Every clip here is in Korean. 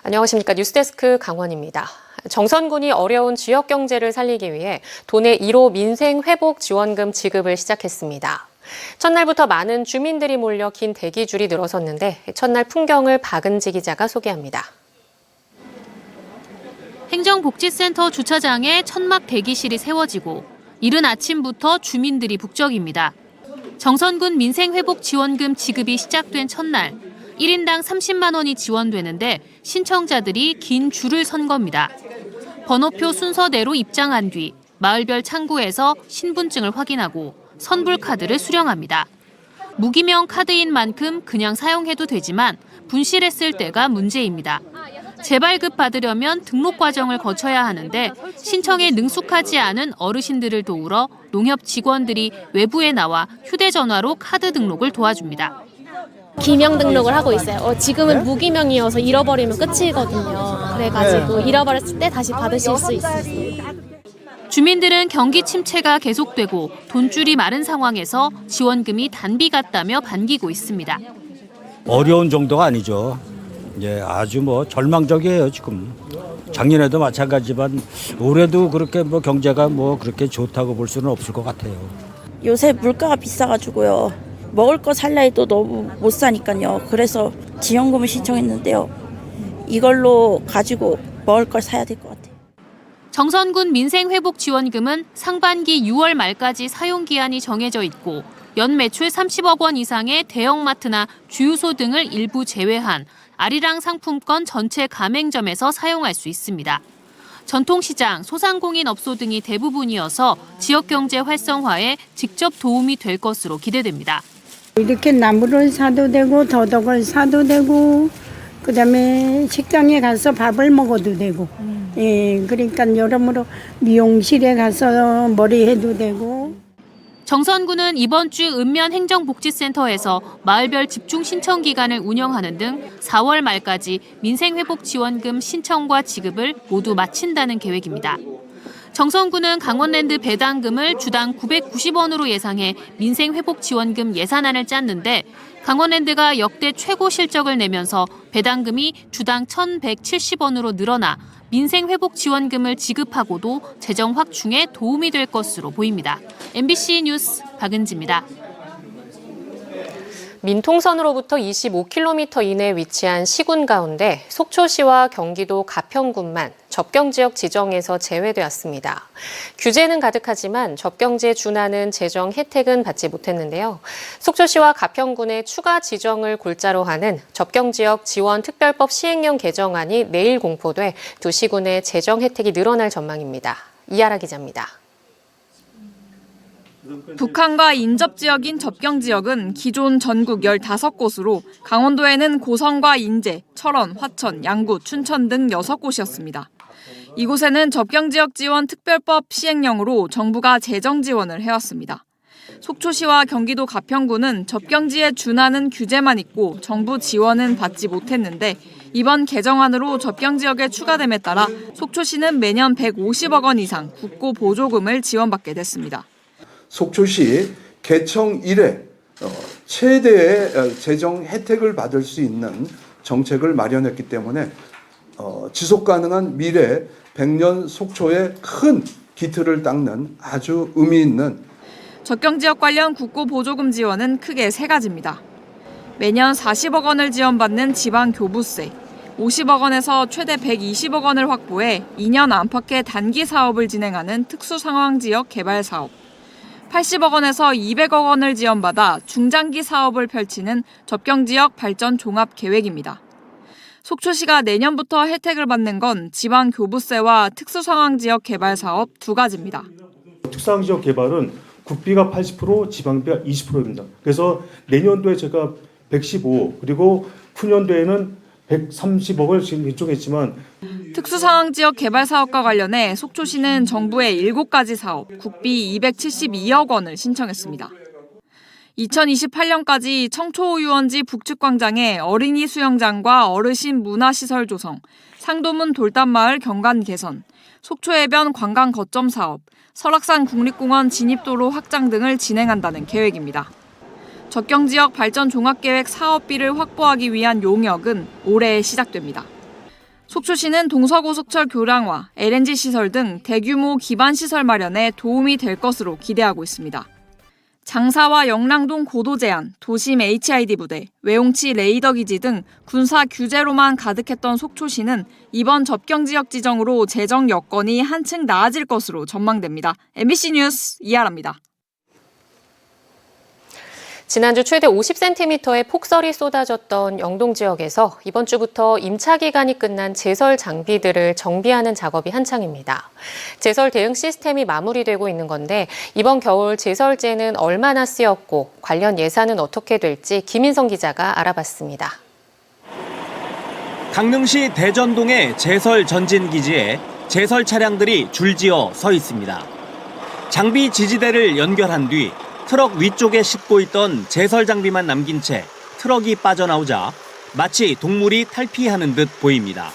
안녕하십니까. 뉴스데스크 강원입니다. 정선군이 어려운 지역 경제를 살리기 위해 도내 1호 민생회복지원금 지급을 시작했습니다. 첫날부터 많은 주민들이 몰려 긴 대기줄이 늘어섰는데 첫날 풍경을 박은지 기자가 소개합니다. 행정복지센터 주차장에 천막 대기실이 세워지고 이른 아침부터 주민들이 북적입니다. 정선군 민생회복지원금 지급이 시작된 첫날 1인당 30만 원이 지원되는데 신청자들이 긴 줄을 선 겁니다. 번호표 순서대로 입장한 뒤 마을별 창구에서 신분증을 확인하고 선불카드를 수령합니다. 무기명 카드인 만큼 그냥 사용해도 되지만 분실했을 때가 문제입니다. 재발급 받으려면 등록 과정을 거쳐야 하는데 신청에 능숙하지 않은 어르신들을 도우러 농협 직원들이 외부에 나와 휴대전화로 카드 등록을 도와줍니다. 기명 등록을 하고 있어요. 지금은 무기명이어서 잃어버리면 끝이거든요. 그래가지고 잃어버렸을 때 다시 받으실 수 있습니다. 주민들은 경기 침체가 계속되고 돈줄이 마른 상황에서 지원금이 단비 같다며 반기고 있습니다. 어려운 정도가 아니죠. 아주 절망적이에요, 지금. 작년에도 마찬가지지만 올해도 그렇게 경제가 그렇게 좋다고 볼 수는 없을 것 같아요. 요새 물가가 비싸가지고요. 먹을 거 살라 해도 너무 못 사니까요. 그래서 지원금을 신청했는데요. 이걸로 가지고 먹을 걸 사야 될 것 같아요. 정선군 민생회복지원금은 상반기 6월 말까지 사용기한이 정해져 있고 연 매출 30억 원 이상의 대형마트나 주유소 등을 일부 제외한 아리랑 상품권 전체 가맹점에서 사용할 수 있습니다. 전통시장, 소상공인 업소 등이 대부분이어서 지역경제 활성화에 직접 도움이 될 것으로 기대됩니다. 이렇게 나물을 사도 되고 더덕을 사도 되고 그다음에 식당에 가서 밥을 먹어도 되고 그러니까 여러모로 미용실에 가서 머리 해도 되고. 정선군은 이번 주 읍면 행정복지센터에서 마을별 집중 신청 기간을 운영하는 등 4월 말까지 민생회복지원금 신청과 지급을 모두 마친다는 계획입니다. 정선군은 강원랜드 배당금을 주당 990원으로 예상해 민생회복지원금 예산안을 짰는데 강원랜드가 역대 최고 실적을 내면서 배당금이 주당 1,170원으로 늘어나 민생회복지원금을 지급하고도 재정 확충에 도움이 될 것으로 보입니다. MBC 뉴스 박은지입니다. 민통선으로부터 25km 이내에 위치한 시군 가운데 속초시와 경기도 가평군만 접경지역 지정에서 제외되었습니다. 규제는 가득하지만 접경지에 준하는 재정 혜택은 받지 못했는데요. 속초시와 가평군의 추가 지정을 골자로 하는 접경지역 지원특별법 시행령 개정안이 내일 공포돼 두 시군의 재정 혜택이 늘어날 전망입니다. 이하라 기자입니다. 북한과 인접지역인 접경지역은 기존 전국 15곳으로 강원도에는 고성과 인제, 철원, 화천, 양구, 춘천 등 6곳이었습니다. 이곳에는 접경지역 지원 특별법 시행령으로 정부가 재정 지원을 해왔습니다. 속초시와 경기도 가평군은 접경지에 준하는 규제만 있고 정부 지원은 받지 못했는데 이번 개정안으로 접경지역에 추가됨에 따라 속초시는 매년 150억 원 이상 국고 보조금을 지원받게 됐습니다. 속초시 개청 이래 최대의 재정 혜택을 받을 수 있는 정책을 마련했기 때문에 지속 가능한 미래 100년 속초의 큰 기틀을 닦는 아주 의미 있는 접경지역 관련 국고 보조금 지원은 크게 세 가지입니다. 매년 40억 원을 지원받는 지방교부세, 50억 원에서 최대 120억 원을 확보해 2년 안팎의 단기 사업을 진행하는 특수상황지역 개발사업, 80억 원에서 200억 원을 지원받아 중장기 사업을 펼치는 접경지역 발전 종합 계획입니다. 속초시가 내년부터 혜택을 받는 건 지방교부세와 특수상황지역 개발 사업 두 가지입니다. 특수상황지역 개발은 국비가 80%, 지방비가 20%입니다. 그래서 내년도에 제가 115 그리고 후년도에는 130억을 지금 예정했지만 특수상황지역 개발 사업과 관련해 속초시는 정부에 7가지 사업, 국비 272억 원을 신청했습니다. 2028년까지 청초유원지 북측광장에 어린이 수영장과 어르신 문화시설 조성, 상도문 돌담마을 경관 개선, 속초해변 관광 거점 사업, 설악산 국립공원 진입도로 확장 등을 진행한다는 계획입니다. 접경지역 발전 종합계획 사업비를 확보하기 위한 용역은 올해 시작됩니다. 속초시는 동서고속철 교량화, LNG 시설 등 대규모 기반 시설 마련에 도움이 될 것으로 기대하고 있습니다. 장사와 영랑동 고도 제한, 도심 HID 부대, 외홍치 레이더 기지 등 군사 규제로만 가득했던 속초시는 이번 접경지역 지정으로 재정 여건이 한층 나아질 것으로 전망됩니다. MBC 뉴스 이하라입니다. 지난주 최대 50cm의 폭설이 쏟아졌던 영동 지역에서 이번 주부터 임차 기간이 끝난 제설 장비들을 정비하는 작업이 한창입니다. 제설 대응 시스템이 마무리되고 있는 건데 이번 겨울 제설제는 얼마나 쓰였고 관련 예산은 어떻게 될지 김인성 기자가 알아봤습니다. 강릉시 대전동의 제설 전진기지에 제설 차량들이 줄지어 서 있습니다. 장비 지지대를 연결한 뒤 트럭 위쪽에 싣고 있던 제설 장비만 남긴 채 트럭이 빠져나오자 마치 동물이 탈피하는 듯 보입니다.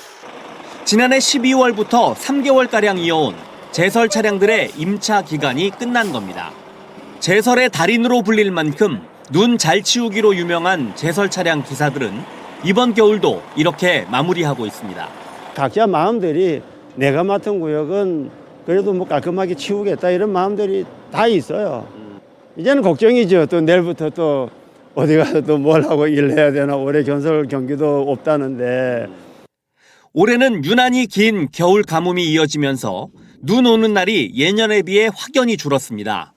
지난해 12월부터 3개월가량 이어온 제설 차량들의 임차 기간이 끝난 겁니다. 제설의 달인으로 불릴 만큼 눈 잘 치우기로 유명한 제설 차량 기사들은 이번 겨울도 이렇게 마무리하고 있습니다. 각자 마음들이 내가 맡은 구역은 그래도 뭐 깔끔하게 치우겠다 이런 마음들이 다 있어요. 이제는 걱정이죠. 또 내일부터 또 어디 가서 또 뭘 하고 일해야 되나. 올해 건설 경기도 없다는데. 올해는 유난히 긴 겨울 가뭄이 이어지면서 눈 오는 날이 예년에 비해 확연히 줄었습니다.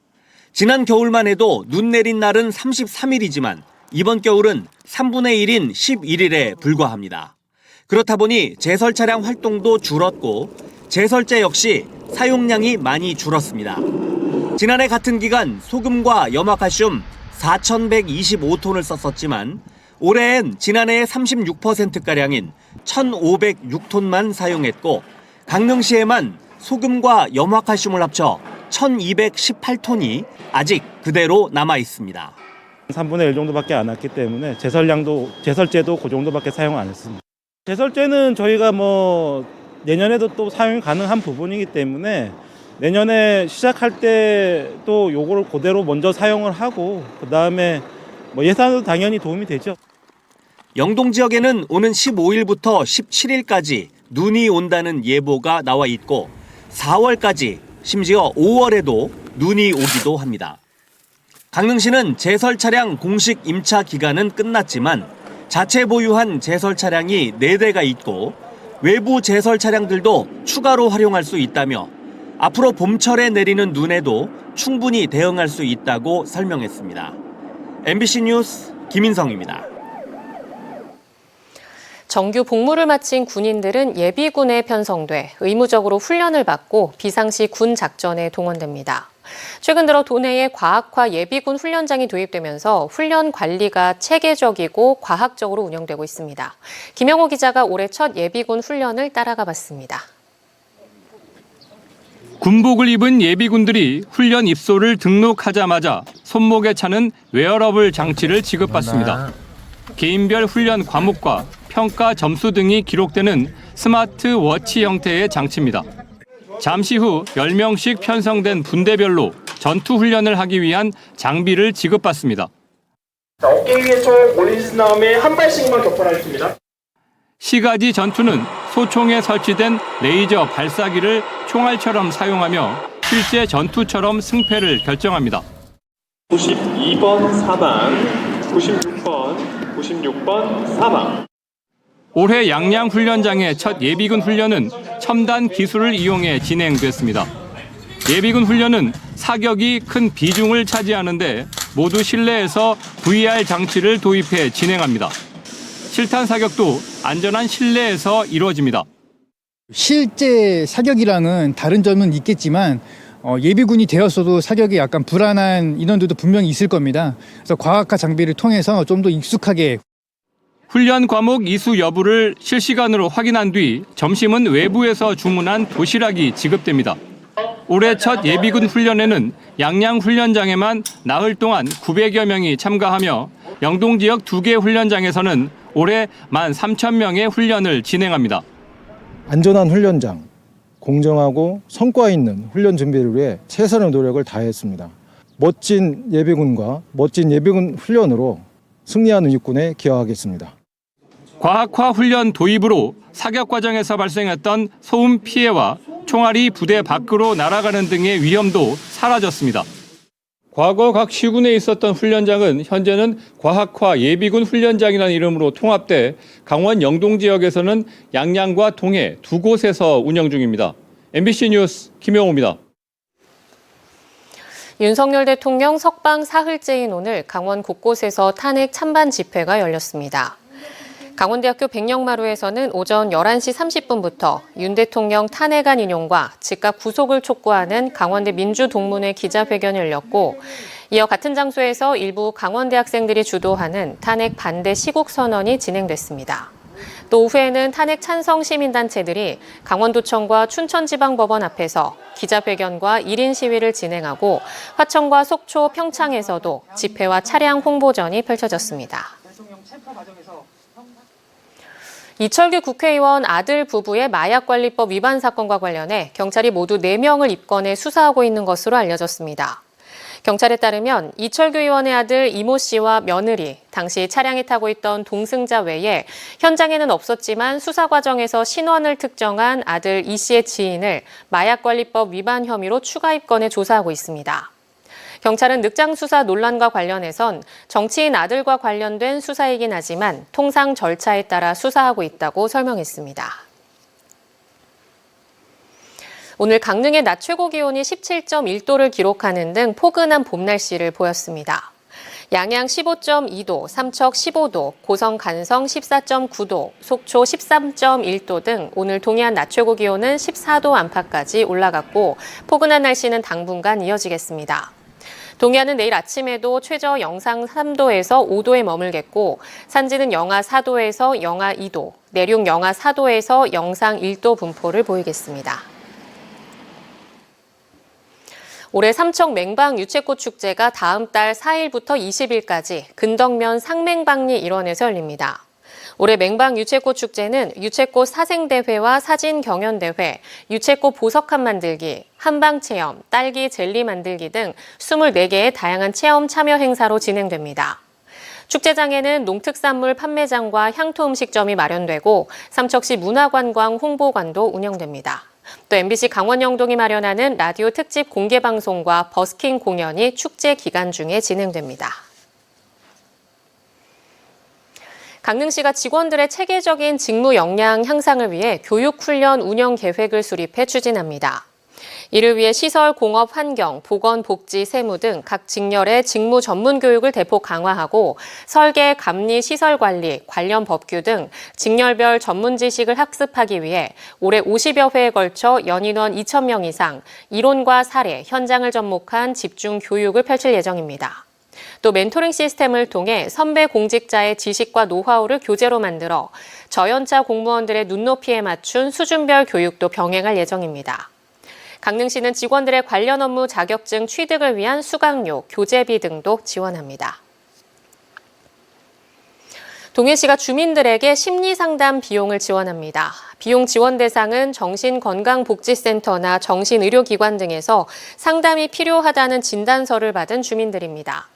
지난 겨울만 해도 눈 내린 날은 33일이지만 이번 겨울은 3분의 1인 11일에 불과합니다. 그렇다 보니 제설 차량 활동도 줄었고 제설제 역시 사용량이 많이 줄었습니다. 지난해 같은 기간 소금과 염화칼슘 4,125톤을 썼었지만 올해엔 지난해의 36%가량인 1,506톤만 사용했고 강릉시에만 소금과 염화칼슘을 합쳐 1,218톤이 아직 그대로 남아 있습니다. 3분의 1 정도밖에 안 왔기 때문에 제설제도 그 정도밖에 사용 안 했습니다. 제설제는 저희가 뭐 내년에도 또 사용이 가능한 부분이기 때문에 내년에 시작할 때 또 요거를 그대로 먼저 사용을 하고 그다음에 뭐 예산도 당연히 도움이 되죠. 영동 지역에는 오는 15일부터 17일까지 눈이 온다는 예보가 나와 있고 4월까지 심지어 5월에도 눈이 오기도 합니다. 강릉시는 제설 차량 공식 임차 기간은 끝났지만 자체 보유한 제설 차량이 4대가 있고 외부 제설 차량들도 추가로 활용할 수 있다며 앞으로 봄철에 내리는 눈에도 충분히 대응할 수 있다고 설명했습니다. MBC 뉴스 김인성입니다. 정규 복무를 마친 군인들은 예비군에 편성돼 의무적으로 훈련을 받고 비상시 군 작전에 동원됩니다. 최근 들어 도내에 과학화 예비군 훈련장이 도입되면서 훈련 관리가 체계적이고 과학적으로 운영되고 있습니다. 김영호 기자가 올해 첫 예비군 훈련을 따라가 봤습니다. 군복을 입은 예비군들이 훈련 입소를 등록하자마자 손목에 차는 웨어러블 장치를 지급받습니다. 개인별 훈련 과목과 평가 점수 등이 기록되는 스마트 워치 형태의 장치입니다. 잠시 후 10명씩 편성된 분대별로 전투 훈련을 하기 위한 장비를 지급받습니다. 어깨 위에 총 올리신 다음에 한 발씩만 격발하겠습니다. 시가지 전투는 소총에 설치된 레이저 발사기를 총알처럼 사용하며 실제 전투처럼 승패를 결정합니다. 92번 사망, 96번 사망. 올해 양양 훈련장의 첫 예비군 훈련은 첨단 기술을 이용해 진행됐습니다. 예비군 훈련은 사격이 큰 비중을 차지하는데 모두 실내에서 VR 장치를 도입해 진행합니다. 실탄 사격도 안전한 실내에서 이루어집니다. 실제 사격이랑은 다른 점은 있겠지만 예비군이 되었어도 사격이 약간 불안한 인원들도 분명히 있을 겁니다. 그래서 과학화 장비를 통해서 좀 더 익숙하게 훈련 과목 이수 여부를 실시간으로 확인한 뒤 점심은 외부에서 주문한 도시락이 지급됩니다. 올해 첫 예비군 훈련에는 양양 훈련장에만 나흘 동안 900여 명이 참가하며 영동 지역 2개 훈련장에서는 올해 13,000명의 훈련을 진행합니다. 안전한 훈련장, 공정하고 성과 있는 훈련 준비를 위해 최선의 노력을 다했습니다. 멋진 예비군과 멋진 예비군 훈련으로 승리하는 육군에 기여하겠습니다. 과학화 훈련 도입으로 사격 과정에서 발생했던 소음 피해와 총알이 부대 밖으로 날아가는 등의 위험도 사라졌습니다. 과거 각 시군에 있었던 훈련장은 현재는 과학화 예비군 훈련장이라는 이름으로 통합돼 강원 영동 지역에서는 양양과 동해 두 곳에서 운영 중입니다. MBC 뉴스 김영호입니다. 윤석열 대통령 석방 사흘째인 오늘 강원 곳곳에서 탄핵 찬반 집회가 열렸습니다. 강원대학교 백령마루에서는 오전 11시 30분부터 윤 대통령 탄핵안 인용과 즉각 구속을 촉구하는 강원대 민주동문회 기자회견이 열렸고, 이어 같은 장소에서 일부 강원대 학생들이 주도하는 탄핵 반대 시국선언이 진행됐습니다. 또 오후에는 탄핵 찬성 시민단체들이 강원도청과 춘천지방법원 앞에서 기자회견과 1인 시위를 진행하고 화천과 속초, 평창에서도 집회와 차량 홍보전이 펼쳐졌습니다. 이철규 국회의원 아들 부부의 마약관리법 위반 사건과 관련해 경찰이 모두 4명을 입건해 수사하고 있는 것으로 알려졌습니다. 경찰에 따르면 이철규 의원의 아들 이모 씨와 며느리, 당시 차량에 타고 있던 동승자 외에 현장에는 없었지만 수사 과정에서 신원을 특정한 아들 이 씨의 지인을 마약관리법 위반 혐의로 추가 입건해 조사하고 있습니다. 경찰은 늑장 수사 논란과 관련해선 정치인 아들과 관련된 수사이긴 하지만 통상 절차에 따라 수사하고 있다고 설명했습니다. 오늘 강릉의 낮 최고 기온이 17.1도를 기록하는 등 포근한 봄 날씨를 보였습니다. 양양 15.2도, 삼척 15도, 고성 간성 14.9도, 속초 13.1도 등 오늘 동해안 낮 최고 기온은 14도 안팎까지 올라갔고 포근한 날씨는 당분간 이어지겠습니다. 동해안은 내일 아침에도 최저 영상 3도에서 5도에 머물겠고 산지는 영하 4도에서 영하 2도, 내륙 영하 4도에서 영상 1도 분포를 보이겠습니다. 올해 삼척 맹방 유채꽃 축제가 다음 달 4일부터 20일까지 근덕면 상맹방리 일원에서 열립니다. 올해 맹방 유채꽃 축제는 유채꽃 사생대회와 사진 경연대회, 유채꽃 보석함 만들기, 한방체험, 딸기 젤리 만들기 등 24개의 다양한 체험 참여 행사로 진행됩니다. 축제장에는 농특산물 판매장과 향토 음식점이 마련되고 삼척시 문화관광 홍보관도 운영됩니다. 또 MBC 강원 영동이 마련하는 라디오 특집 공개 방송과 버스킹 공연이 축제 기간 중에 진행됩니다. 강릉시가 직원들의 체계적인 직무 역량 향상을 위해 교육훈련 운영 계획을 수립해 추진합니다. 이를 위해 시설, 공업, 환경, 보건, 복지, 세무 등 각 직렬의 직무 전문 교육을 대폭 강화하고 설계, 감리, 시설 관리, 관련 법규 등 직렬별 전문 지식을 학습하기 위해 올해 50여 회에 걸쳐 연인원 2,000명 이상, 이론과 사례, 현장을 접목한 집중 교육을 펼칠 예정입니다. 또 멘토링 시스템을 통해 선배 공직자의 지식과 노하우를 교재로 만들어 저연차 공무원들의 눈높이에 맞춘 수준별 교육도 병행할 예정입니다. 강릉시는 직원들의 관련 업무 자격증 취득을 위한 수강료, 교재비 등도 지원합니다. 동해시가 주민들에게 심리상담 비용을 지원합니다. 비용 지원 대상은 정신건강복지센터나 정신의료기관 등에서 상담이 필요하다는 진단서를 받은 주민들입니다.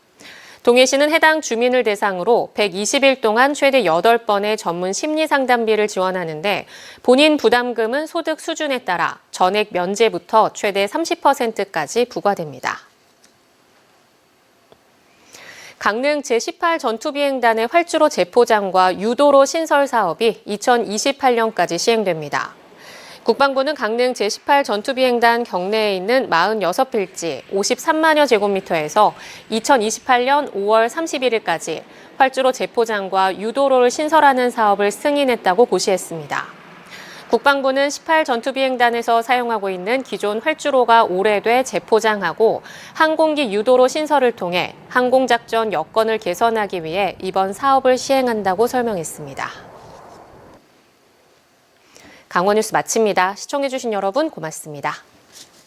동해시는 해당 주민을 대상으로 120일 동안 최대 8번의 전문 심리상담비를 지원하는데 본인 부담금은 소득 수준에 따라 전액 면제부터 최대 30%까지 부과됩니다. 강릉 제18 전투비행단의 활주로 제포장과 유도로 신설 사업이 2028년까지 시행됩니다. 국방부는 강릉 제18 전투비행단 경내에 있는 46필지 53만여 제곱미터에서 2028년 5월 31일까지 활주로 제포장과 유도로를 신설하는 사업을 승인했다고 고시했습니다. 국방부는 18 전투비행단에서 사용하고 있는 기존 활주로가 오래돼 재포장하고 항공기 유도로 신설을 통해 항공작전 여건을 개선하기 위해 이번 사업을 시행한다고 설명했습니다. 강원 뉴스 마칩니다. 시청해주신 여러분 고맙습니다.